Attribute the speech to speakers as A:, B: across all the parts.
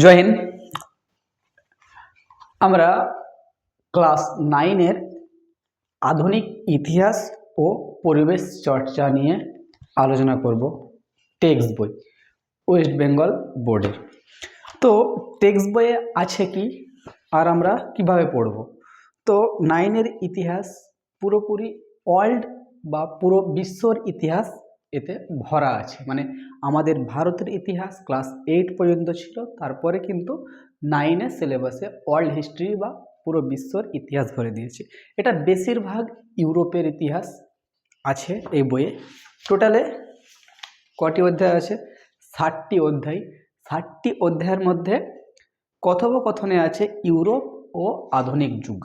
A: জয় হিন্দ। আমরা ক্লাস 9-এর আধুনিক ইতিহাস ও পরিবেশ চর্চা নিয়ে আলোচনা করব। টেক্সট বই ওয়েস্ট বেঙ্গল বোর্ডের। তো টেক্সট বইয়ে আছে কি আর আমরা কিভাবে পড়ব? তো 9-এর ইতিহাস পুরোপুরি ওয়ার্ল্ড বা পুরো বিশ্বর ইতিহাস এতে ভরা আছে। মানে আমাদের ভারতের ইতিহাস ক্লাস 8 পর্যন্ত ছিল, তারপরে কিন্তু 9-এর সিলেবাসে ওয়ার্ল্ড হিস্ট্রি বা পুরো বিশ্বর ইতিহাস ভরে দিয়েছে। এটা বেশিরভাগ ইউরোপের ইতিহাস আছে এই বইয়ে। টোটালে কটি অধ্যায় আছে? 60টি অধ্যায়। 60টি অধ্যায়ের মধ্যে কথোপকথনে আছে ইউরোপ ও আধুনিক যুগ।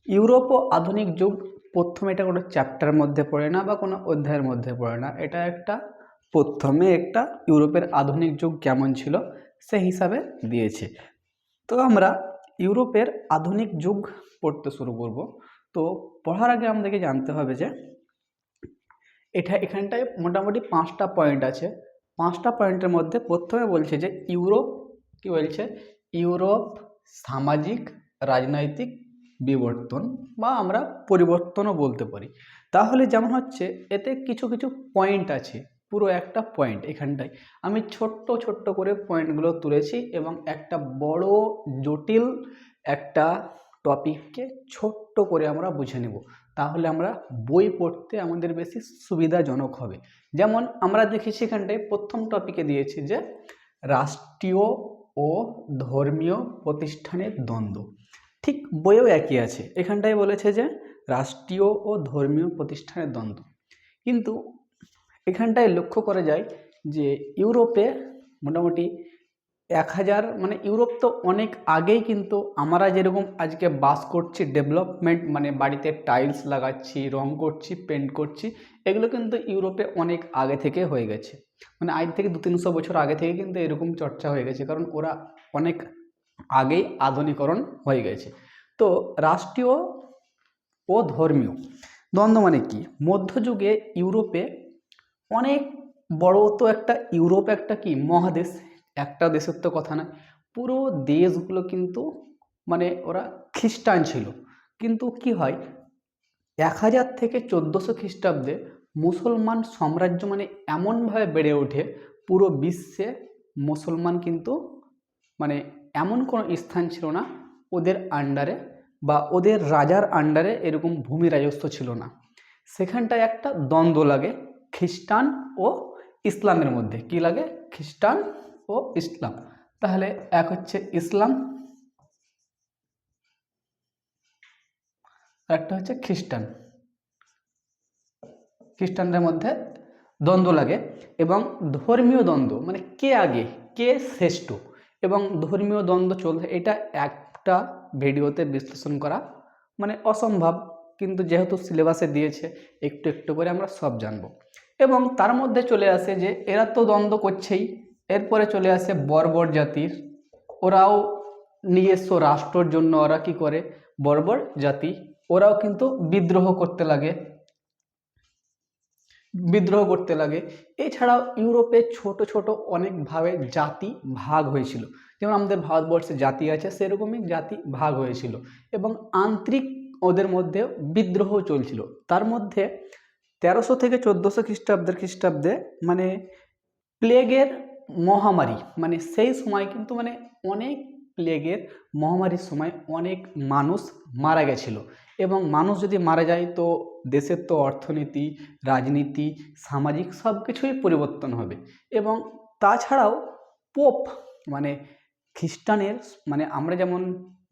A: ইউরোপ ও আধুনিক যুগ প্রথমে এটা কোনো চ্যাপ্টার মধ্যে পড়ে না বা কোনো অধ্যায়ের মধ্যে পড়ে না, এটা প্রথমে একটা ইউরোপের আধুনিক যুগ কেমন ছিল সেই হিসাবে দিয়েছে। তো আমরা ইউরোপের আধুনিক যুগ পড়তে শুরু করব। তো পড়ার আগে আমাদেরকে জানতে হবে যে এখানটায় মোটামুটি 5টা পয়েন্ট আছে। 5টা পয়েন্টের মধ্যে প্রথমে বলছে যে ইউরোপ কি বলছে, ইউরোপ সামাজিক রাজনৈতিক বিবর্তন বা আমরা পরিবর্তনও বলতে পারি। তাহলে যেমন হচ্ছে এতে কিছু কিছু পয়েন্ট আছে, পুরো একটা পয়েন্ট এখানটায় আমি ছোট্ট ছোট্ট করে পয়েন্টগুলো তুলেছি এবং একটা বড় জটিল একটা টপিককে ছোট্ট করে আমরা বুঝে নেব, তাহলে আমরা বই পড়তে আমাদের বেশি সুবিধাজনক হবে। যেমন আমরা দেখেছি এখানটায় প্রথম টপিকে দিয়েছি যে রাষ্ট্রীয় ও ধর্মীয় প্রতিষ্ঠানের দ্বন্দ্ব। ঠিক বইয়েও একই আছে, এখানটায় বলেছে যে রাষ্ট্রীয় ও ধর্মীয় প্রতিষ্ঠানের দ্বন্দ্ব। কিন্তু এখানটায় লক্ষ্য করা যায় যে ইউরোপে মোটামুটি 1000 মানে ইউরোপ তো অনেক আগেই, কিন্তু আমরা যেরকম আজকে বাস করছি ডেভেলপমেন্ট, মানে বাড়িতে টাইলস লাগাচ্ছি, রং করছি, পেন্ট করছি, এগুলো কিন্তু ইউরোপে অনেক আগে থেকে হয়ে গেছে। মানে আজ থেকে 200-300 বছর আগে থেকে কিন্তু এরকম চর্চা হয়ে গেছে, কারণ ওরা অনেক আগেই আধুনিকরণ হয়ে গেছে। তো রাষ্ট্রীয় ও ধর্মীয় দ্বন্দ্ব মানে কি? মধ্যযুগে ইউরোপে অনেক বড় তো একটা ইউরোপ একটা কি মহাদেশ, একটা দেশের তো কথা নয়, পুরো দেশগুলো কিন্তু মানে ওরা খ্রিস্টান ছিল। কিন্তু কি হয় 1000 থেকে 1400 খ্রিস্টাব্দে মুসলমান সাম্রাজ্য মানে এমনভাবে বেড়ে ওঠে, পুরো বিশ্বে মুসলমান কিন্তু মানে এমন কোনো স্থান ছিল না ওদের আন্ডারে বা ওদের রাজার আন্ডারে এরকম ভূমি রাজস্ব ছিল না। সেখানটায় একটা দ্বন্দ্ব লাগে খ্রিস্টান ও ইসলামের মধ্যে। কি লাগে? খ্রিস্টান ও ইসলাম। তাহলে এক হচ্ছে ইসলাম আর একটা হচ্ছে খ্রিস্টানদের মধ্যে দ্বন্দ্ব লাগে। এবং ধর্মীয় দ্বন্দ্ব মানে কে আগে কে শ্রেষ্ঠ, এবং ধর্মীয় দ্বন্দ্ব চলছে, এটা একটা ভিডিওতে বিশ্লেষণ করা মানে অসম্ভব, কিন্তু যেহেতু সিলেবাসে দিয়েছে একটু একটু করে আমরা সব জানবো। এবং তার মধ্যে চলে আসে যে এরা তো দ্বন্দ্ব করছেই, এরপরে চলে আসে বর্বর জাতির, ওরাও নিজস্ব রাষ্ট্রের জন্য ওরা কি করে, বর্বর জাতি ওরাও কিন্তু বিদ্রোহ করতে লাগে। এছাড়াও ইউরোপে ছোট ছোট অনেকভাবে জাতি ভাগ হয়েছিল, যেমন আমাদের ভারতবর্ষে জাতি আছে সেরকমই জাতি ভাগ হয়েছিল এবং আন্তরিক ওদের মধ্যে বিদ্রোহ চলছিল। তার মধ্যে 1300 থেকে 1400 খ্রিস্টাব্দে মানে প্লেগের মহামারী, মানে সেই সময় কিন্তু মানে অনেক প্লেগের মহামারীর সময় অনেক মানুষ মারা গেছিল। এবং মানুষ যদি মারা যায় তো দেশের তো অর্থনীতি, রাজনীতি, সামাজিক সব কিছুই পরিবর্তন হবে। এবং তাছাড়াও পোপ মানে খ্রিস্টানের মানে আমরা যেমন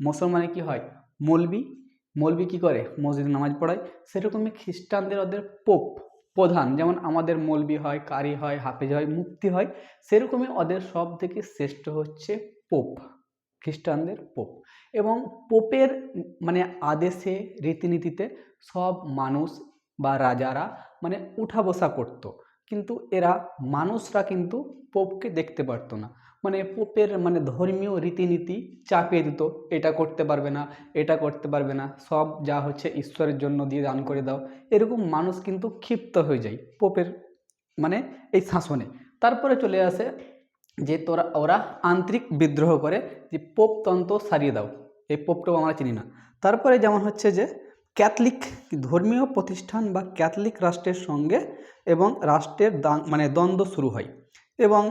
A: মুসলমানে কি হয় মৌলবি কি করে মসজিদে নামাজ পড়ায়, সেরকমই খ্রিস্টানদের ওদের পোপ প্রধান, যেমন আমাদের মৌলবি হয়, কারি হয়, হাফেজ হয়, মুফতি হয়, সেরকমই ওদের সব থেকে শ্রেষ্ঠ হচ্ছে পোপ, খ্রিস্টানদের পোপ। এবং পোপের মানে আদেশে রীতিনীতিতে সব মানুষ বা রাজারা মানে উঠা বসা করতো, কিন্তু মানুষরা কিন্তু পোপকে দেখতে পারতো না। মানে পোপের মানে ধর্মীয় রীতিনীতি চাপিয়ে দিত, এটা করতে পারবে না, এটা করতে পারবে না, সব যা হচ্ছে ঈশ্বরের জন্য দিয়ে দান করে দাও, এরকম মানুষ কিন্তু ক্ষিপ্ত হয়ে যায় পোপের মানে এই শাসনে। তারপরে চলে আসে যে ওরা আন্তরিক বিদ্রোহ করে যে পোপতন্ত্র সারিয়ে দাও, এই পোপটাও আমরা চিনি না। তারপরে যেমন হচ্ছে যে ক্যাথলিক ধর্মীয় প্রতিষ্ঠান বা ক্যাথলিক রাষ্ট্রের সঙ্গে এবং রাষ্ট্রের মানে দ্বন্দ্ব শুরু হয়, এবং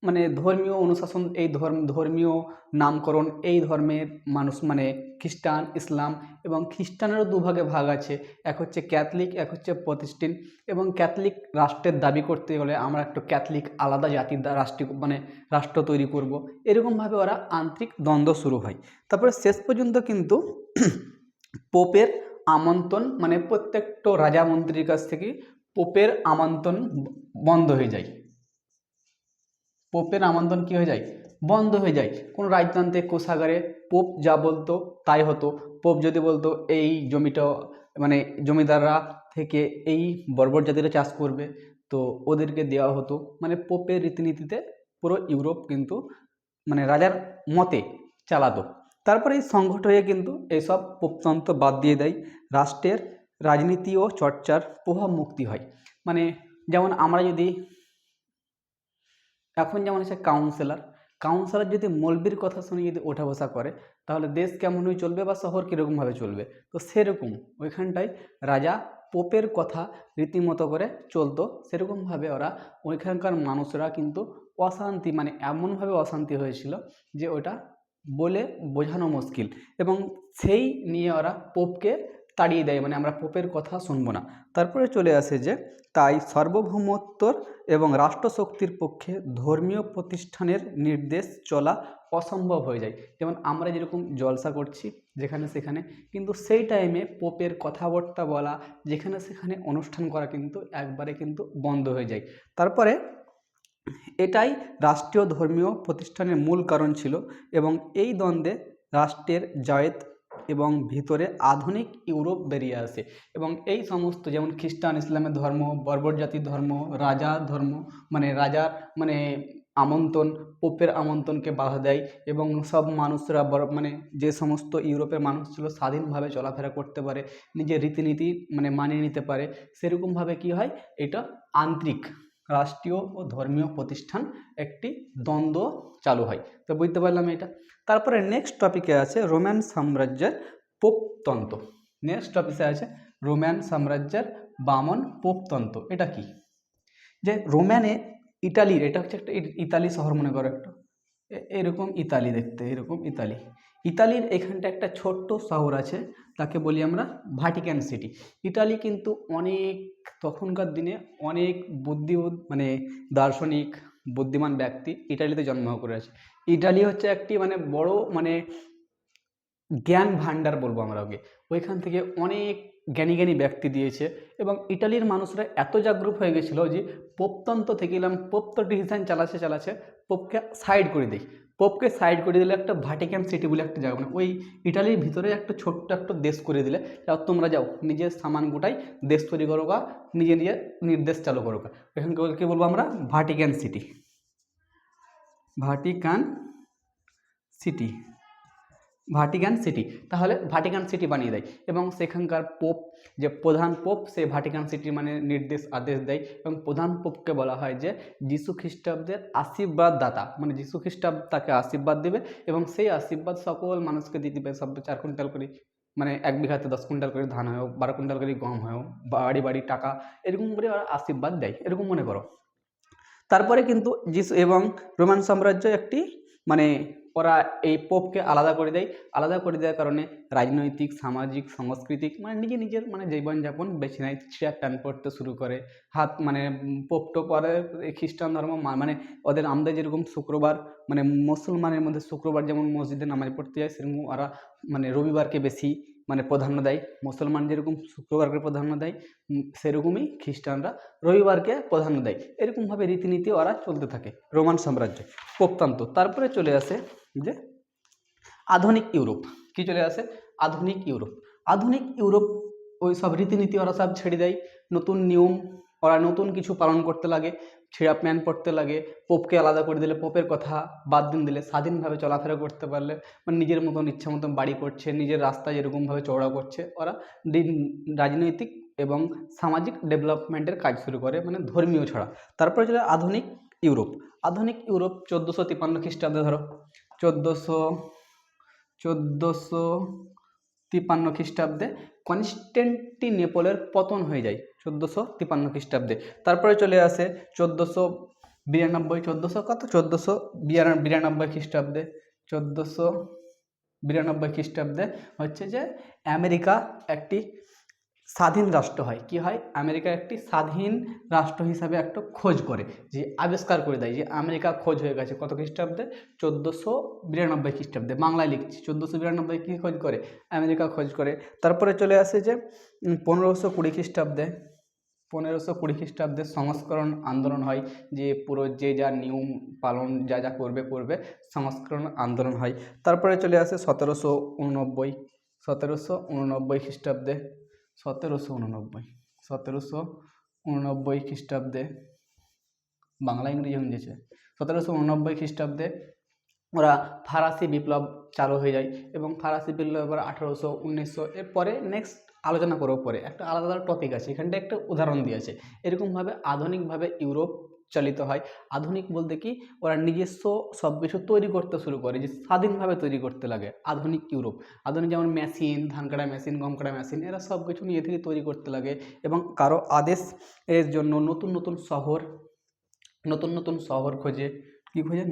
A: মানে ধর্মীয় অনুশাসন, এই ধর্মীয় নামকরণ, এই ধর্মের মানুষ মানে খ্রিস্টান, ইসলাম, এবং খ্রিস্টানেরও দুভাগে ভাগ আছে, এক হচ্ছে ক্যাথলিক, এক হচ্ছে প্রতিষ্ঠিত। এবং ক্যাথলিক রাষ্ট্রের দাবি করতে গেলে আমরা একটা ক্যাথলিক আলাদা জাতির রাষ্ট্রীয় মানে রাষ্ট্র তৈরি করব, এরকমভাবে ওরা আন্তরিক দ্বন্দ্ব শুরু হয়। তারপরে শেষ পর্যন্ত কিন্তু পোপের আমন্ত্রণ মানে প্রত্যেকটা রাজা মন্ত্রীর কাছ থেকে পোপের আমন্ত্রণ বন্ধ হয়ে যায়। পোপের আমন্ত্রণ কী হয়ে যায়? বন্ধ হয়ে যায়। কোনো রাজতান্ত্রিক কোষাগারে পোপ যা বলতো তাই হতো। পোপ যদি বলতো এই জমিটা মানে জমিদাররা থেকে এই বর্বর জাতিরা চাষ করবে, তো ওদেরকে দেওয়া হতো। মানে পোপের রীতিনীতিতে পুরো ইউরোপ কিন্তু মানে রাজার মতে চালাতো। তারপরে এই সংকট হয়ে কিন্তু এইসব পোপতন্ত্র বাদ দিয়ে দেয়, রাষ্ট্রের রাজনীতি ও চর্চার প্রভাব মুক্তি হয়। মানে যেমন আমরা যদি এখন যেমন হচ্ছে কাউন্সিলর যদি মৌলবীর কথা শুনে যদি ওঠা বসা করে, তাহলে দেশ কেমনই চলবে বা শহর কীরকমভাবে চলবে। তো সেরকম ওইখানটায় রাজা পোপের কথা রীতিমতো করে চলতো, সেরকমভাবে ওরা ওইখানকার মানুষরা কিন্তু অশান্তি মানে এমনভাবে অশান্তি হয়েছিল যে ওটা বলে বোঝানো মুশকিল, এবং সেই নিয়ে ওরা পোপকে তাড়িয়ে দেয়, মানে আমরা পোপের কথা শুনবো না। তারপরে চলে আসে যে তাই সার্বভৌমত্বর এবং রাষ্ট্রশক্তির পক্ষে ধর্মীয় প্রতিষ্ঠানের নির্দেশ চলা অসম্ভব হয়ে যায়। যেমন আমরা যেরকম জলসা করছি যেখানে সেখানে, কিন্তু সেই টাইমে পোপের কথাবার্তা বলা যেখানে সেখানে অনুষ্ঠান করা কিন্তু একবারে কিন্তু বন্ধ হয়ে যায়। তারপরে এটাই রাষ্ট্রীয় ধর্মীয় প্রতিষ্ঠানের মূল কারণ ছিল, এবং এই দ্বন্দ্বে রাষ্ট্রের জায়েত এবং ভিতরে আধুনিক ইউরোপ বেরিয়ে আসে। এবং এই সমস্ত যেমন খ্রিস্টান, ইসলামের ধর্ম, বর্বর জাতির ধর্ম, রাজার ধর্ম মানে রাজার মানে আমন্ত্রণ, পোপের আমন্ত্রণকে বাধা দেয়, এবং সব মানুষরা মানে যে সমস্ত ইউরোপের মানুষ ছিল স্বাধীনভাবে চলাফেরা করতে পারে, নিজের রীতিনীতি মানে মানিয়ে নিতে পারে, সেরকমভাবে কি হয়, এটা আন্তরিক রাষ্ট্রীয় ও ধর্মীয় প্রতিষ্ঠান একটি দ্বন্দ্ব চালু হয়। তো বুঝতে পারলাম এটা। তারপরে নেক্সট টপিকে আছে রোমান সাম্রাজ্যের পোপতন্ত্র। নেক্সট টপিকে আছে রোমান সাম্রাজ্যের বামন পোপতন্ত্র। এটা কি? যে রোমানে ইটালির, এটা হচ্ছে একটা ইতালি শহর মনে করো একটা, এরকম ইতালি দেখতে, এরকম ইতালির এখানটা একটা ছোট্ট শহর আছে, তাকে বলি আমরা ভাটিকান সিটি। ইটালি কিন্তু অনেক তখনকার দিনে অনেক মানে দার্শনিক বুদ্ধিমান ব্যক্তি ইটালিতে জন্মগ্রহণ করেছে। ইটালি হচ্ছে একটি মানে বড় মানে জ্ঞান ভাণ্ডার বলবো আমরা ওকে। ওইখান থেকে অনেক জ্ঞানী জ্ঞানী ব্যক্তি দিয়েছে, এবং ইটালির মানুষরা এত জাগরুক হয়ে গেছিলো যে পোপতন্ত্র থেকে পোপ তো ডিসিশন চালাচ্ছে, পোপকে সাইড করে দেয়। পোপকে সাইড করে দিলে একটা ভাটিকান সিটি বলে একটা জায়গা, মানে ওই ইটালির ভিতরে একটা ছোট্ট একটা দেশ করে দিলে, যাও তোমরা যাও নিজের সামান গোটাই দেশ তৈরি করো গা, নিজে নিজে নির্দেশ চালু করো গা। এখানকে বলবো আমরা Vatican city, Vatican city, Vatican city. তাহলে ভাটিকান সিটি বানিয়ে দেয়, এবং সেখানকার পোপ যে প্রধান পোপ সে ভাটিকান সিটি মানে আদেশ দেয়, এবং প্রধান পোপকে বলা হয় যে যীশু খ্রিস্টাব্দের আশীর্বাদ দাতা, মানে যীশু খ্রিস্টাব তাকে আশীর্বাদ দেবে, এবং সেই আশীর্বাদ সকল মানুষকে দিয়ে দিবে। সব 4 কুইন্টাল করে মানে 1 বিঘাতে 10 কুইন্টাল করে ধান হয়, 12 কুইন্টাল করে গম হয়, বাড়ি বাড়ি টাকা এরকম করে ওরা আশীর্বাদ দেয়, এরকম মনে করো। তারপরে কিন্তু যিশু এবং রোমান সাম্রাজ্য একটি মানে ওরা এই পোপকে আলাদা করে দেয়। আলাদা করে দেওয়ার কারণে রাজনৈতিক, সামাজিক, সাংস্কৃতিক মানে নিজের মানে জীবনযাপন বেছে নেয়, ছিঁড়া প্যান্ট পরতে শুরু করে, হাত মানে পোপ টোপ পরে খ্রিস্টান ধর্ম মানে ওদের আমাদের যেরকম শুক্রবার মানে মুসলমানের মধ্যে শুক্রবার যেমন মসজিদে নামাজ পড়তে যায়, সেরকম ওরা মানে রবিবারকে বেশি মানে প্রাধান্য দেয়। মুসলমান যেরকম শুক্রবারকে প্রাধান্য দেয়, সেরকমই খ্রিস্টানরা রবিবারকে প্রাধান্য দেয়। এরকমভাবে রীতিনীতি ওরা চলতে থাকে রোমান সাম্রাজ্যে, পোপতন্ত্র। তারপরে চলে আসে যে আধুনিক ইউরোপ। কি চলে আসে? আধুনিক ইউরোপ ওই সব রীতিনীতি ওরা সব ছেড়ে দেয়, নতুন নিয়ম ওরা নতুন কিছু পালন করতে লাগে, ছেঁড়া প্যান্ট পরতে লাগে, পোপকে আলাদা করে দিলে, পোপের কথা বাদ দিলে, স্বাধীনভাবে চলাফেরা করতে পারলে মানে নিজের মতন ইচ্ছা মতন বাড়ি করছে, নিজের রাস্তা যেরকমভাবে চওড়া করছে, ওরা রাজনৈতিক এবং সামাজিক ডেভেলপমেন্টের কাজ শুরু করে, মানে ধর্মীয় ছাড়া। তারপরে চলে আধুনিক ইউরোপ। আধুনিক ইউরোপ 1453 খ্রিস্টাব্দে, ধরো 1453 খ্রিস্টাব্দে কনস্ট্যান্টিনোপলের পতন হয়ে যায় 1453 খ্রিস্টাব্দে। তারপরে চলে আসে 1492 খ্রিস্টাব্দে, 1492 খ্রিস্টাব্দে হচ্ছে যে আমেরিকা একটি স্বাধীন রাষ্ট্র হয়। কি হয়? আমেরিকা একটি স্বাধীন রাষ্ট্র হিসাবে একটা খোঁজ করে, যে আবিষ্কার করে দেয় যে আমেরিকা খোঁজ হয়ে গেছে। কত খ্রিস্টাব্দে? 1492 খ্রিস্টাব্দে। বাংলায় লিখছি, 1492 কি খোঁজ করে? আমেরিকা খোঁজ করে। তারপরে চলে আসে যে 1520 খ্রিস্টাব্দে, 1520 খ্রিস্টাব্দে সংস্করণ আন্দোলন হয়, যে পুরো যে যা নিয়ম পালন যা যা করবে সংস্করণ আন্দোলন হয়। তারপরে চলে আসে 1789 খ্রিস্টাব্দে, 1789 খ্রিস্টাব্দে, বাংলা ইংরেজি হয়েছে। 1789 খ্রিস্টাব্দে ওরা ফরাসি বিপ্লব চালু হয়ে যায়, এবং ফরাসি বিপ্লব এবার 1800, 1900 এর পরে নেক্সট আলোচনা করবো পরে, একটা আলাদা টপিক আছে, এখানটা একটা উদাহরণ দিয়েছে। এরকমভাবে আধুনিকভাবে ইউরোপ চালিত হয়। আধুনিক বলতে কি, ওরা নিজস্ব সব কিছু তৈরি করতে শুরু করে, যে স্বাধীনভাবে তৈরি করতে লাগে আধুনিক ইউরোপ। আধুনিক যেমন মেশিন, ধান কাটা মেশিন, গম কাটা মেশিন, এরা সব কিছু নিজে থেকে তৈরি করতে লাগে, এবং কারো আদেশ এর জন্য নতুন নতুন শহর খোঁজে। কি খোঁজে?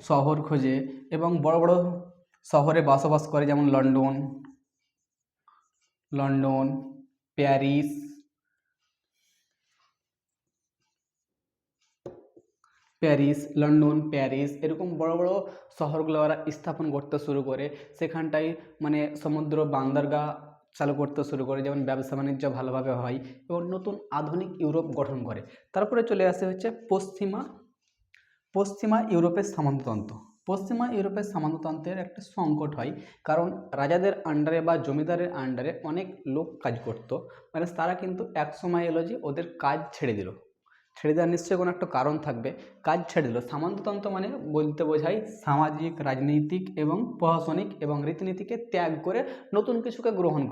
A: শহর খোঁজে, এবং বড় বড় শহরে বসবাস করে, যেমন লন্ডন, প্যারিস, এরকম বড় বড় শহরগুলো ওরা স্থাপন করতে শুরু করে। সেখানটায় মানে সমুদ্র বন্দরগাহ চালু করতে শুরু করে, যেমন ব্যবসা বাণিজ্য ভালোভাবে হয়, এবং নতুন আধুনিক ইউরোপ গঠন করে। তারপরে চলে আসে হচ্ছে পশ্চিমা ইউরোপের সামন্ততন্ত্র। পশ্চিমা ইউরোপের সামন্ততন্ত্রের একটা সংকট হয়, কারণ রাজাদের আন্ডারে বা জমিদারের আন্ডারে অনেক লোক কাজ করতো, মানে তারা কিন্তু এক সময় এলো যে ওদের কাজ ছেড়ে দেওয়ার নিশ্চয়ই কোনো একটা কারণ থাকবে, কাজ ছেড়ে দিল। সামন্ততন্ত্র মানে বলতে বোঝায় সামাজিক, রাজনৈতিক এবং প্রশাসনিক এবং রীতিনীতিকে ত্যাগ করে নতুন কিছুকে গ্রহণ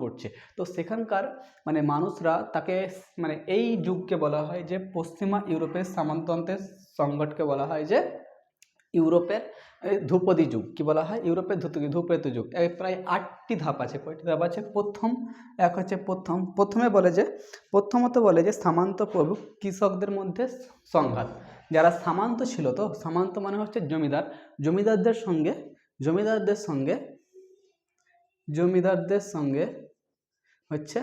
A: করছে। তো সেখানকার মানে মানুষরা তাকে মানে এই যুগকে বলা হয় যে পশ্চিমা ইউরোপের সামন্ততন্ত্রের সংকটকে বলা হয় যে ইউরোপের ধ্রুপদী যুগ। কি বলা হয়? ইউরোপের ধ্রুপদী যুগ। প্রায় 8টি ধাপ আছে। কয়টি ধাপ আছে? প্রথমত বলে যে সামন্ত প্রভু কৃষকদের মধ্যে সংঘাত। যারা সামন্ত ছিল, তো সামন্ত মানে হচ্ছে জমিদারদের সঙ্গে হচ্ছে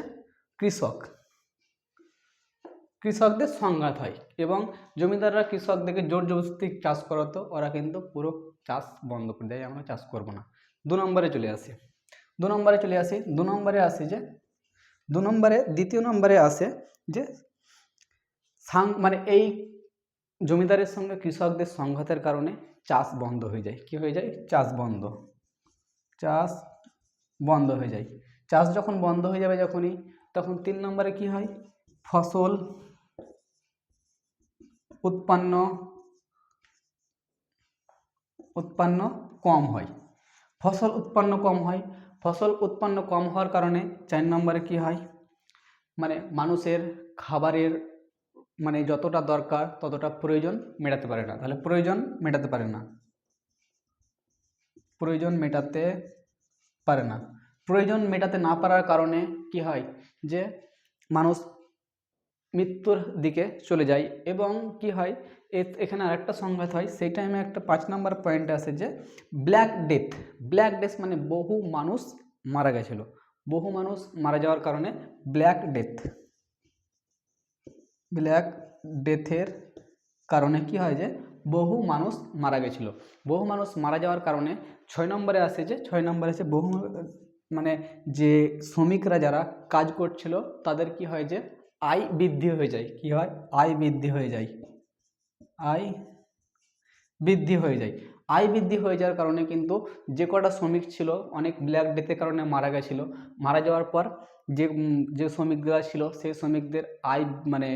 A: কৃষকদের সংঘাত হয়, এবং জমিদাররা কৃষকদেরকে জোর জবরদস্তি চাষ করাতো, ওরা কিন্তু পুরো চাষ বন্ধ করে দেয়, আমরা চাষ করবো না। দ্বিতীয় নম্বরে আসে যে মানে এই জমিদারের সঙ্গে কৃষকদের সংঘাতের কারণে চাষ বন্ধ হয়ে যায়। কি হয়ে যায়? চাষ বন্ধ হয়ে যায়। চাষ যখন বন্ধ হয়ে যাবে তখন 3 নম্বরে কি হয়? ফসল উৎপন্ন কম হয়। ফসল উৎপন্ন কম হওয়ার কারণে 4 নম্বরে কি হয়? মানে মানুষের খাবারের মানে যতটা দরকার ততটা প্রয়োজন মেটাতে পারে না। তাহলে প্রয়োজন মেটাতে পারে না। প্রয়োজন মেটাতে না পারার কারণে কি হয়? যে মানুষ মৃত্যুর দিকে চলে যায়, এবং কি হয় এখানে আরেকটা সংঘাত হয়। সেই টাইমে একটা 5 নম্বর পয়েন্টে আসে যে ব্ল্যাক ডেথ মানে বহু মানুষ মারা গেছিল। বহু মানুষ মারা যাওয়ার কারণে ব্ল্যাক ডেথের কারণে কি হয়? যে বহু মানুষ মারা গেছিল। বহু মানুষ মারা যাওয়ার কারণে 6 নম্বরে আসে বহু মানে যে শ্রমিকরা যারা কাজ করছিল তাদের কি হয়? যে আয় বৃদ্ধি হয়ে যায়। কি হয়? আয় বৃদ্ধি হয়ে যায়। আয় বৃদ্ধি হয়ে যাওয়ার কারণে কিন্তু যে কটা শ্রমিক ছিল অনেক ব্ল্যাক ডেথের কারণে মারা গেছিল। মারা যাওয়ার পর যে শ্রমিকরা ছিল সেই শ্রমিকদের আয় মানে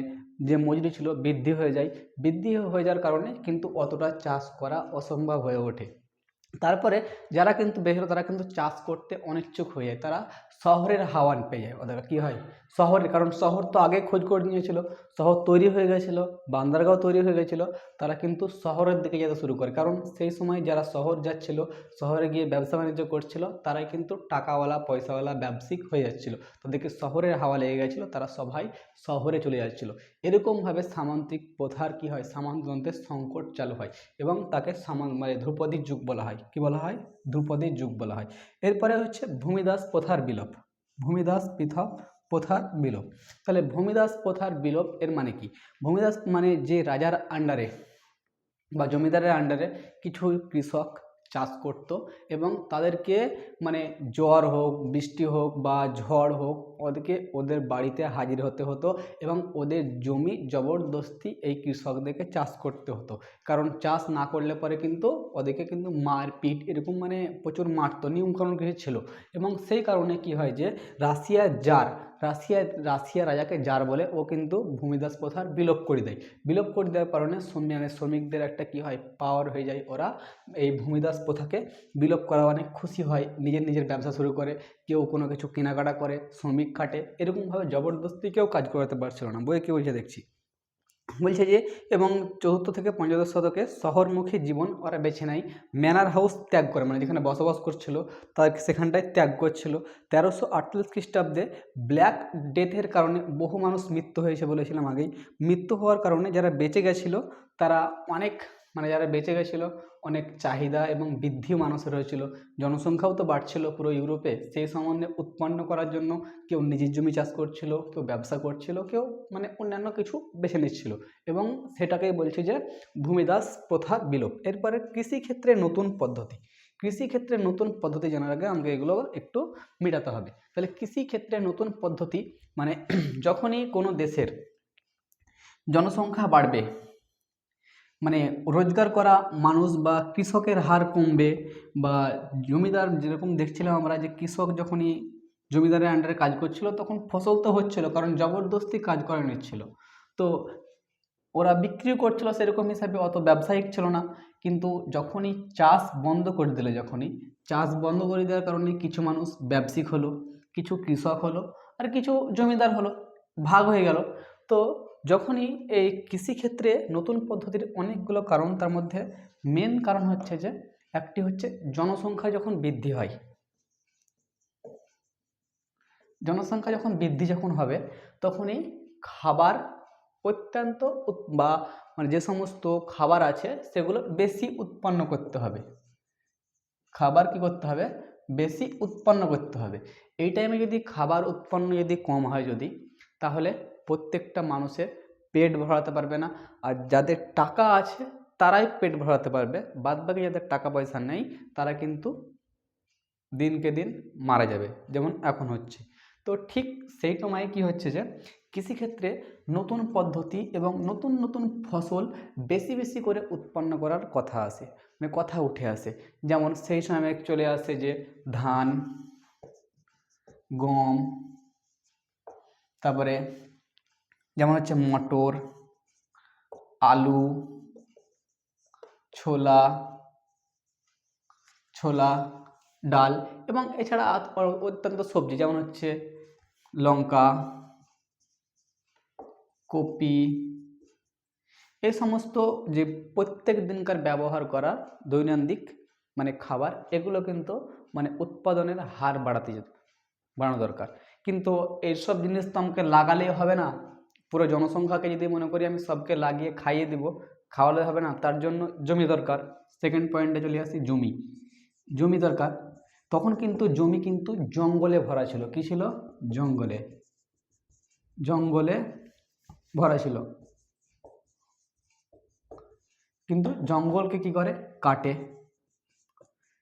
A: যে মজুরি ছিল বৃদ্ধি হয়ে যায়। বৃদ্ধি হয়ে যাওয়ার কারণে কিন্তু অতটা চাষ করা অসম্ভব হয়ে ওঠে। তারপরে যারা কিন্তু বের হলো তারা কিন্তু চাষ করতে অনিচ্ছুক হয়ে যায়। তারা শহরের হাওয়া পেয়ে যায় ওদের কি হয় শহরের, কারণ শহর তো আগে খোঁজ করে নিয়েছিল, শহর তৈরি হয়ে গেছিল, বান্দরগাঁও তৈরি হয়ে গেছিল, তারা কিন্তু শহরের দিকে যেতে শুরু করে। কারণ সেই সময় যারা শহর যাচ্ছিল, শহরে গিয়ে ব্যবসা বাণিজ্য করছিল, তারাই কিন্তু টাকাওয়ালা পয়সাওয়ালা ব্যবসায়িক হয়ে যাচ্ছিল, তাদেরকে শহরের হাওয়া লেগে গেছিলো, তারা সবাই শহরে চলে যাচ্ছিল। এরকমভাবে সামন্তিক প্রথার কি হয়, সামন্ততন্ত্রের সংকট চালু হয় এবং তাকে মানে ধ্রুপদী যুগ বলা হয়। কি বলা হয়? ধ্রুপদী যুগ বলা হয়। এরপরে হচ্ছে ভূমিদাস প্রথার বিলোপ। ভূমিদাস প্রথার বিলোপ। তাহলে ভূমিদাস প্রথার বিলোপ এর মানে কি? ভূমিদাস মানে যে রাজার আন্ডারে বা জমিদারের আন্ডারে কিছু কৃষক চাষ করত এবং তাদেরকে মানে জ্বর হোক, বৃষ্টি হোক বা ঝড় হোক, ওদের বাড়িতে হাজির হতে হতো এবং ওদের জমি জবরদস্তি এই কৃষকদেরকে চাষ করতে হতো। কারণ চাষ না করলে পরে কিন্তু ওদেরকে কিন্তু মারপিট এরকম মানে প্রচুর মারতো, নিয়মকানুন কিছু ছিল। এবং সেই কারণে কি হয় যে রাশিয়া রাজাকে জার বলে, ও কিন্তু ভূমিদাস প্রথার বিলোপ করে দেয়। বিলোপ করে দেওয়ার কারণে শ্রমিকদের একটা কি হয়, পাওয়ার হয়ে যায়। ওরা এই ভূমিদাস প্রথাকে বিলোপ করা অনেক খুশি হয়, নিজের ব্যবসা শুরু করে, কেউ কোনো কিছু কেনাকাটা করে, শ্রমিক খাটে, এরকমভাবে জবরদস্তি কেউ কাজ করাতে পারছিল না। বইয়ে কি বলছে দেখছি, বলছে যে এবং চতুর্থ থেকে পঞ্চদশ শতকে শহরমুখী জীবন ওরা বেছে নেয়, ম্যানার হাউস ত্যাগ করে, মানে যেখানে বসবাস করছিল তার সেখানটায় ত্যাগ করছিল। 1348 খ্রিস্টাব্দে ব্ল্যাক ডেথের কারণে বহু মানুষ মৃত্যু হয়েছে, বলেছিলাম আগেই। মৃত্যু হওয়ার কারণে যারা বেঁচে গেছিলো তারা অনেক যারা বেঁচে গেছিলো অনেক চাহিদা এবং বৃদ্ধিও মানুষের হয়েছিল, জনসংখ্যাও তো বাড়ছিল পুরো ইউরোপে। সেই সম্বন্ধে উৎপন্ন করার জন্য কেউ নিজের জমি চাষ করছিল, কেউ ব্যবসা করছিল, কেউ অন্যান্য কিছু বেছে নিচ্ছিল এবং সেটাকেই বলছে যে ভূমিদাস প্রথা বিলোপ। এরপরে কৃষিক্ষেত্রে নতুন পদ্ধতি। কৃষিক্ষেত্রে নতুন পদ্ধতি জানার আগে আমাকে এগুলো একটু মেটাতে হবে। তাহলে কৃষিক্ষেত্রে নতুন পদ্ধতি মানে যখনই কোনো দেশের জনসংখ্যা বাড়বে, মানে রোজগার করা মানুষ বা কৃষকের হার কমবে, বা জমিদার যেরকম দেখছিলাম আমরা যে কৃষক যখনই জমিদারের আন্ডারে কাজ করছিল তখন ফসল তো হচ্ছিল, কারণ জবরদস্তি কাজ করে নিচ্ছিল, তো ওরা বিক্রিও করছিল সেরকম হিসাবে, অত ব্যবসায়িক ছিল না। কিন্তু যখনই চাষ বন্ধ করে দিলে, চাষ বন্ধ করে দেওয়ার কারণে কিছু মানুষ ব্যবসায়িক হলো, কিছু কৃষক হলো, আর কিছু জমিদার হলো, ভাগ হয়ে গেল। তো যখনই এই কৃষিক্ষেত্রে নতুন পদ্ধতির অনেকগুলো কারণ, তার মধ্যে মেন কারণ হচ্ছে যে একটি হচ্ছে জনসংখ্যা যখন বৃদ্ধি হয়, জনসংখ্যা যখন বৃদ্ধি হবে তখনই খাবার অত্যন্ত বা মানে যে সমস্ত খাবার আছে সেগুলো বেশি উৎপন্ন করতে হবে। খাবার কি করতে হবে? বেশি উৎপন্ন করতে হবে। এই টাইমে যদি খাবার উৎপন্ন যদি কম হয় তাহলে প্রত্যেকটা মানুষের পেট ভরাতে পারবে না, আর যাদের টাকা আছে তারাই পেট ভরাতে পারবে, বাদবাকি যাদের টাকা পয়সা নেই তারা কিন্তু দিনকে দিন মারা যাবে, যেমন এখন হচ্ছে। তো ঠিক সেই সময় কি হচ্ছে যে কৃষিক্ষেত্রে নতুন পদ্ধতি এবং নতুন নতুন ফসল বেশি বেশি করে উৎপন্ন করার কথা আসে, মানে কথা উঠে আসে। যেমন সেই সময় চলে আসে যে ধান, গম, তারপরে যেমন হচ্ছে মটর, আলু, ছোলা, ডাল, এবং এছাড়া অত্যন্ত সবজি যেমন হচ্ছে লঙ্কা, কপি, এই সমস্ত যে প্রত্যেক দিনকার ব্যবহার করা দৈনন্দিন মানে খাবার, এগুলো কিন্তু মানে উৎপাদনের হার বাড়ানো দরকার। কিন্তু এইসব জিনিস তো আমাকে লাগালেই হবে না, পুরো জনসংখ্যাকে যদি মনে করি আমি সবকে লাগিয়ে খাইয়ে দিব, খাওয়ালে হবে না, তার জন্য জমি দরকার। সেকেন্ড পয়েন্টে চলে আসি, জমি দরকার। তখন কিন্তু জমি কিন্তু জঙ্গলে ভরা ছিল। কি ছিল? জঙ্গলে ভরা ছিল। কিন্তু জঙ্গলকে কি করে? কাটে,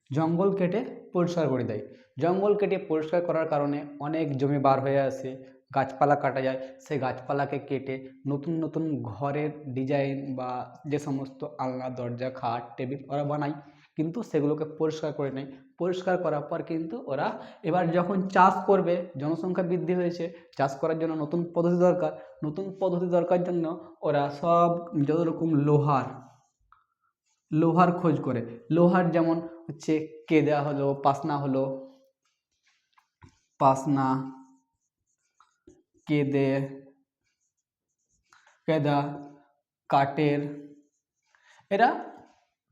A: জঙ্গল কেটে পরিষ্কার করে দেয়। জঙ্গল কেটে পরিষ্কার করার কারণে অনেক জমি বার হয়ে আসে, গাছপালা কাটা যায়, সেই গাছপালাকে কেটে নতুন নতুন ঘরের ডিজাইন বা যে সমস্ত আলনা, দরজা, খাট, টেবিল ওরা বানায়, কিন্তু সেগুলোকে পরিষ্কার করে নেয়। পরিষ্কার করার পর কিন্তু ওরা এবার যখন চাষ করবে, জনসংখ্যা বৃদ্ধি হয়েছে, চাষ করার জন্য নতুন পদ্ধতি দরকার জন্য ওরা সব যত রকম লোহার খোঁজ করে। লোহার যেমন হচ্ছে কেদা হলো, পাসনা হলো, পাসনা, কেদা, কাটের, এরা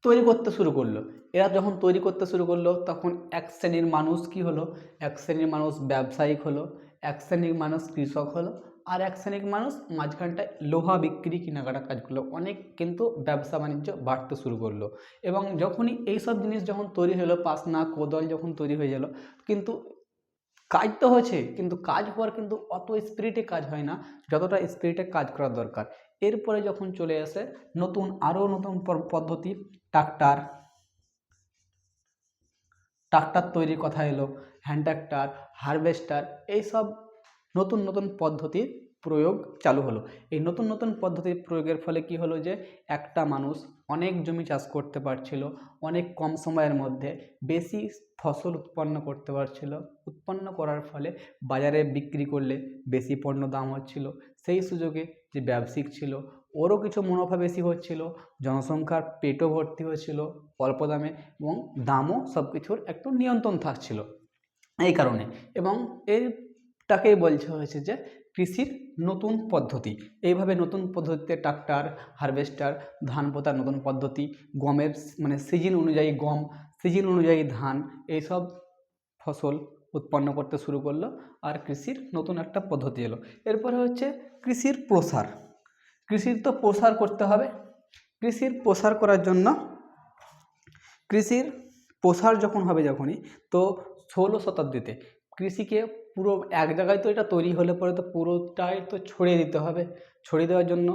A: তৈরি করতে শুরু করলো। এরা যখন তৈরি করতে শুরু করলো তখন এক শ্রেণীর মানুষ কি হলো, এক শ্রেণীর মানুষ ব্যবসায়িক হলো, এক শ্রেণীর মানুষ কৃষক হলো, আর এক শ্রেণীর মানুষ মাঝখানটায় লোহা বিক্রি কেনাকাটা কাজ করলো। অনেক কিন্তু ব্যবসা বাণিজ্য বাড়তে শুরু করলো। এবং যখনই এইসব জিনিস যখন তৈরি হলো, পাসনা কোদাল যখন তৈরি হয়ে গেল, কিন্তু কাজ তো হয়েছে, কিন্তু কাজ হওয়ার কিন্তু অত স্পিরিটে কাজ হয় না যতটা স্পিরিটে কাজ করা দরকার। এরপরে যখন চলে আসে নতুন আরও নতুন পদ্ধতি, ট্রাক্টর তৈরির কথা এলো, হ্যান্ড ট্রাক্টর, হারভেস্টার, এইসব নতুন নতুন পদ্ধতির প্রয়োগ চালু হলো। এই নতুন নতুন পদ্ধতির প্রয়োগের ফলে কি হলো যে একটা মানুষ অনেক জমি চাষ করতে পারছিল, অনেক কম সময়ের মধ্যে বেশি ফসল উৎপন্ন করতে পারছিল। উৎপন্ন করার ফলে বাজারে বিক্রি করলে বেশি পণ্য দাম হচ্ছিল। সেই সুযোগে যে ব্যবসায়িক ছিল ওরও কিছু মুনাফা বেশি হচ্ছিল, জনসংখ্যার পেটও ভর্তি হয়েছিল অল্প দামে, এবং দামও সব কিছুর একটু নিয়ন্ত্রণ থাকছিল এই কারণে। এবং এটাকেই বলছে হয়েছে যে কৃষির নতুন পদ্ধতি। এইভাবে নতুন পদ্ধতিতে ট্রাক্টর, হারভেস্টার, ধান পোতার নতুন পদ্ধতি, গমের মানে সিজন অনুযায়ী গম, সিজন অনুযায়ী ধান, এইসব ফসল উৎপন্ন করতে শুরু করলো। আর কৃষির নতুন একটা পদ্ধতি এলো। এরপরে হচ্ছে কৃষির প্রসার। কৃষির তো প্রসার করতে হবে। কৃষির প্রসার করার জন্য কৃষির প্রসার যখন হবে যখনই, তো 16 শতাব্দীতে কৃষিকে পুরো এক জায়গায় তো এটা তৈরি হলে পরে তো পুরোটাই তো ছড়িয়ে দিতে হবে। ছড়িয়ে দেওয়ার জন্য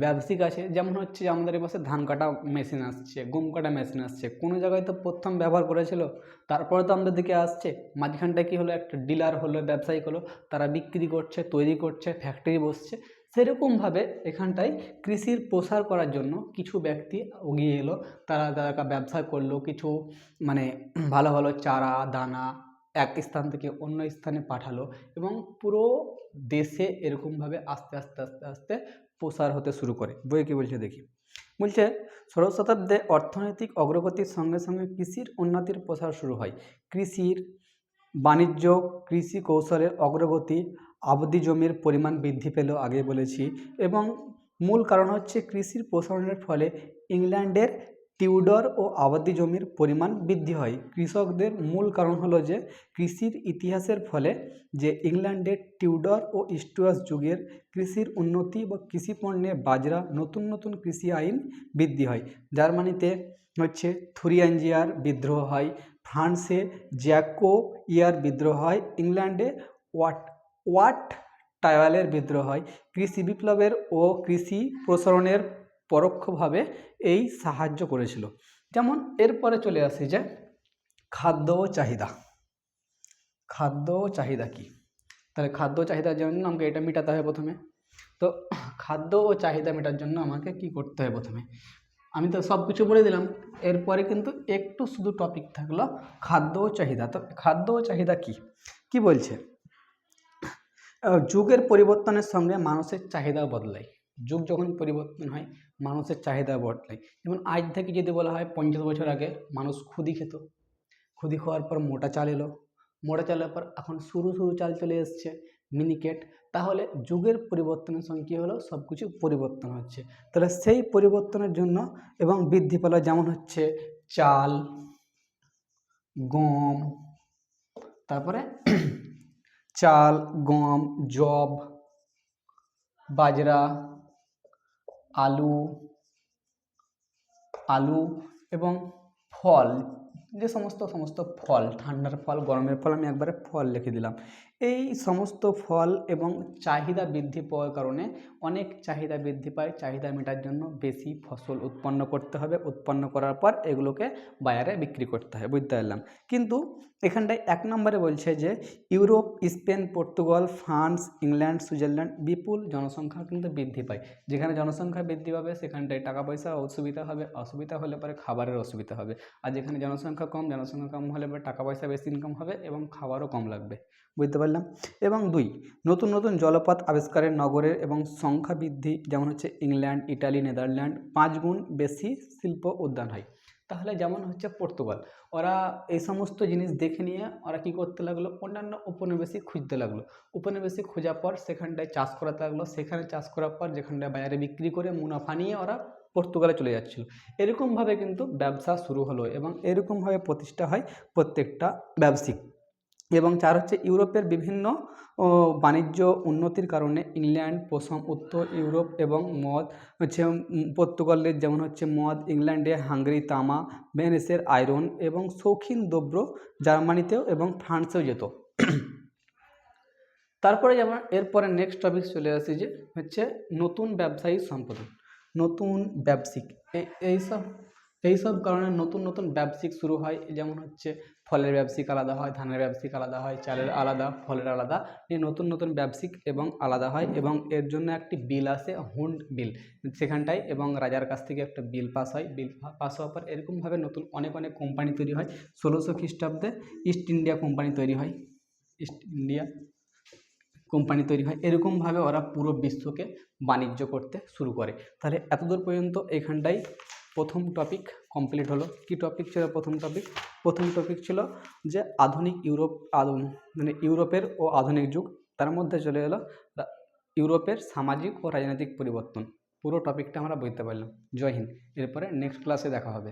A: ব্যবসায়িক আছে, যেমন হচ্ছে আমাদের এপাশে ধান কাটা মেশিন আসছে, গম কাটা মেশিন আসছে। কোনো জায়গায় তো প্রথম ব্যবহার করেছিল, তারপরে তো আমাদের দিকে আসছে। মাঝখানটায় কী হলো, একটা ডিলার হলো, ব্যবসায়িক হলো, তারা বিক্রি করছে, তৈরি করছে, ফ্যাক্টরি বসছে। সেরকমভাবে এখানটায় কৃষির প্রসার করার জন্য কিছু ব্যক্তি এগিয়ে এলো। তারা ব্যবসা করলো, কিছু মানে ভালো ভালো চারা দানা এক স্থান থেকে অন্য স্থানে পাঠালো, এবং পুরো দেশে এরকমভাবে আস্তে আস্তে আস্তে আস্তে প্রসার হতে শুরু করে। বইয়ে কী বলছে দেখি। বলছে 16 শতাব্দে অর্থনৈতিক অগ্রগতির সঙ্গে সঙ্গে কৃষির উন্নতির প্রসার শুরু হয়। কৃষির বাণিজ্য, কৃষি কৌশলের অগ্রগতি, আবাদি জমির পরিমাণ বৃদ্ধি পেল, আগে বলেছি। এবং মূল কারণ হচ্ছে কৃষির প্রসারণের ফলে ইংল্যান্ডের টিউডর ও আবাদি জমির পরিমাণ বৃদ্ধি হয়। কৃষকদের মূল কারণ হলো যে কৃষির ইতিহাসের ফলে যে ইংল্যান্ডের টিউডর ও স্টুয়ার্ট যুগের কৃষির উন্নতি বা কৃষি পণ্যে বাজরা, নতুন নতুন কৃষি আইন বৃদ্ধি হয়। জার্মানিতে হচ্ছে থুরিয়াঞ্জিয়ার বিদ্রোহ হয়, ফ্রান্সে জ্যাকো ইয়ার বিদ্রোহ হয়, ইংল্যান্ডে ওয়াট টায়ালের বিদ্রোহ হয়। কৃষি বিপ্লবের ও কৃষি প্রসারণের পরোক্ষভাবে এই সাহায্য করেছিল। যেমন এরপরে চলে আসি যে খাদ্য ও চাহিদা। খাদ্য ও চাহিদা কী? তাহলে খাদ্য চাহিদার জন্য আমাকে এটা মেটাতে হবে প্রথমে। তো খাদ্য ও চাহিদা মেটার জন্য আমাকে কি করতে হবে প্রথমে? আমি তো সব কিছু বলে দিলাম, এরপরে কিন্তু একটু শুধু টপিক থাকলো খাদ্য ও চাহিদা। তো খাদ্য ও চাহিদা কি কি বলছে? যুগের পরিবর্তনের সঙ্গে মানুষের চাহিদাও বদলায়। যুগ যখন পরিবর্তন হয় মানুষের চাহিদা বদলায়। যেমন আজ থেকে যদি বলা হয় 50 বছর আগে মানুষ খুদি খেত, খুদি খাওয়ার পর মোটা চাল এলো, মোটা চালের পর এখন সরু সরু চাল চলে এসছে, মিনিকেট। তাহলে যুগের পরিবর্তনের সঙ্গে কী হলো, সব কিছু পরিবর্তন হচ্ছে। তাহলে সেই পরিবর্তনের জন্য এবং বৃদ্ধি পেল, যেমন হচ্ছে চাল, গম, তারপরে চাল, গম, যব, বাজরা, আলু এবং ফল, যে সমস্ত ফল, ঠান্ডার ফল, গরমের ফল, আমি একবারে ফল লিখে দিলাম। এই সমস্ত ফল এবং চাহিদা বৃদ্ধি পাওয়ার কারণে অনেক চাহিদা বৃদ্ধি পায়। চাহিদা মেটার জন্য বেশি ফসল উৎপন্ন করতে হবে, উৎপন্ন করার পর এগুলোকে বাজারে বিক্রি করতে হবে, বুঝতে পারলাম। কিন্তু এখানটায় 1 নম্বরে বলছে যে Europe, Spain, Portugal, France, England, Switzerland বিপুল জনসংখ্যা কিন্তু বৃদ্ধি পায়। যেখানে জনসংখ্যা বৃদ্ধি পাবে সেখানটায় টাকা পয়সা অসুবিধা হবে, অসুবিধা হলে পরে খাবারের অসুবিধা হবে। আর যেখানে জনসংখ্যা কম হলে পরে টাকা পয়সা বেশি ইনকাম হবে এবং খাবারও কম লাগবে, বুঝতে পারলাম। এবং 2, নতুন নতুন জলপথ আবিষ্কারের নগরের এবং সংখ্যা বৃদ্ধি, যেমন হচ্ছে ইংল্যান্ড, ইটালি, নেদারল্যান্ড 5 গুণ বেশি শিল্প উদ্যান হয়। তাহলে যেমন হচ্ছে পর্তুগাল, ওরা এই সমস্ত জিনিস দেখে নিয়ে ওরা কী করতে লাগলো, অন্যান্য উপনিবেশিক খুঁজতে লাগলো। উপনিবেশিক খোঁজার পর সেখানটায় চাষ করাতে লাগলো, সেখানে চাষ করার পর যেখানটায় বাজারে বিক্রি করে মুনাফা নিয়ে ওরা পর্তুগালে চলে যাচ্ছিল। এরকমভাবে কিন্তু ব্যবসা শুরু হলো এবং এরকমভাবে প্রতিষ্ঠা হয় প্রত্যেকটা ব্যবসায়িক। এবং 4 হচ্ছে ইউরোপের বিভিন্ন বাণিজ্য উন্নতির কারণে ইংল্যান্ড, পশ্চিম উত্তর ইউরোপ এবং মদ হচ্ছে পর্তুগালের যেমন হচ্ছে মদ, ইংল্যান্ডে হাঙ্গেরি তামা, ভেনিসের আয়রন এবং শৌখিন দ্রব্য জার্মানিতেও এবং ফ্রান্সেও যেত। তারপরে যেমন এরপরে নেক্সট টপিক চলে আসে যে হচ্ছে নতুন ব্যবসায়ী সম্পাদন, নতুন ব্যবসায়িক এইসব কারণে নতুন নতুন ব্যবসায়িক শুরু হয়। যেমন হচ্ছে ফলের ব্যবসায়িক আলাদা হয়, ধানের ব্যবসায়িক আলাদা হয়, চালের আলাদা, ফলের আলাদা, এই নতুন নতুন ব্যবসায়িক এবং আলাদা হয়। এবং এর জন্য একটি বিল আসে, হুন্ড বিল, সেখানটায় এবং রাজার কাছ থেকে একটা বিল পাস হয়। বিল পাস হওয়ার পর এরকমভাবে নতুন অনেক অনেক কোম্পানি তৈরি হয়। 1600 খ্রিস্টাব্দে ইস্ট ইন্ডিয়া কোম্পানি তৈরি হয়, ইস্ট ইন্ডিয়া কোম্পানি তৈরি হয়। এরকমভাবে ওরা পুরো বিশ্বকে বাণিজ্য করতে শুরু করে। তাহলে এতদূর পর্যন্ত এখানটাই প্রথম টপিক কমপ্লিট হলো। কি টপিক ছিল প্রথম টপিক? প্রথম টপিক ছিল যে আধুনিক ইউরোপ, মানে ইউরোপের ও আধুনিক যুগ। তার মধ্যে চলে এলো ইউরোপের সামাজিক ও রাজনৈতিক পরিবর্তন। পুরো টপিকটা আমরা বুঝতে পারলাম। জয় হিন্দ। এরপরে নেক্সট ক্লাসে দেখা হবে।